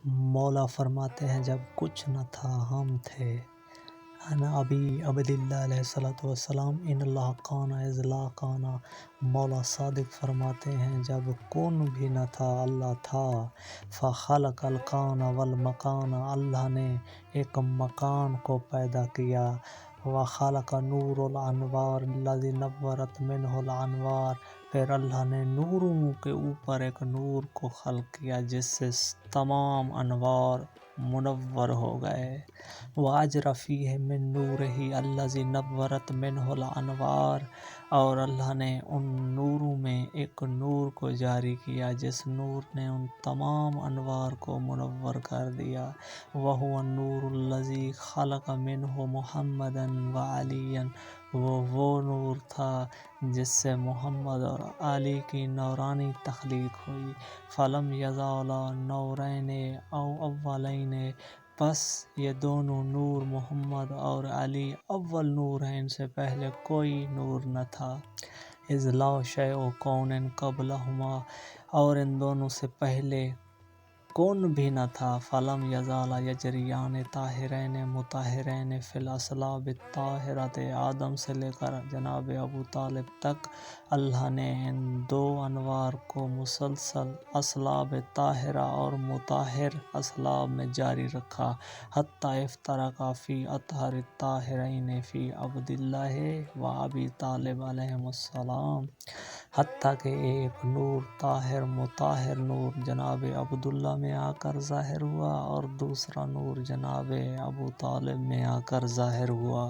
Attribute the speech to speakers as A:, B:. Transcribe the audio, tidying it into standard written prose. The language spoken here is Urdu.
A: مولا فرماتے ہیں جب کچھ نہ تھا ہم تھے۔ انا ابی عبداللہ علیہ السلام ان اللہ کانا اذ لا کانا۔ مولا صادق فرماتے ہیں جب کون بھی نہ تھا اللہ تھا۔ فخلق الکان والمکان، اللہ نے ایک مکان کو پیدا کیا۔ وخلق نور الانوار الذی نورت منہ الانوار، پھر اللہ نے نوروں کے اوپر ایک نور کو خلق کیا جس سے تمام انوار منور ہو گئے۔ وَأَجْرَ فِيهِ مِن نُورِهِ الَّذِي نَوَّرَتْ مِنْهُ الْأَنْوَارُ، اور اللہ نے ان نوروں میں ایک نور کو جاری کیا جس نور نے ان تمام انوار کو منور کر دیا۔ وَهُوَ النُّورُ الَّذِي خَلَقَ مِنْهُ مُحَمَّدًا وَعَلِيًّا، وہ نور تھا جس سے محمد اور علی کی نورانی تخلیق ہوئی۔ فَلَمْ يَزَالَا نُورَيْنِ أَوْ أَوَّلَيْنِ، پس یہ دونوں نور محمد اور علی اول نور ہیں، ان سے پہلے کوئی نور نہ تھا۔ اذ لا شیء کون قبلہما، اور ان دونوں سے پہلے کون بھی نہ تھا۔ فلم یزالا یجریان طاہرین مطہرین فی الاصلاب الطاہرۃ، آدم سے لے کر جناب ابو طالب تک اللہ نے ان دو انوار کو مسلسل اصلاب طاہرہ اور مطہر اصلاب میں جاری رکھا، حتی افترقا فی اطہر الطاہرین فی عبداللہ و ابی طالب علیہم السلام، حتیٰ کہ ایک نور طاہر مطہر نور جناب عبداللہ میں آ کر ظاہر ہوا اور دوسرا نور جناب ابو طالب میں آ کر ظاہر ہوا۔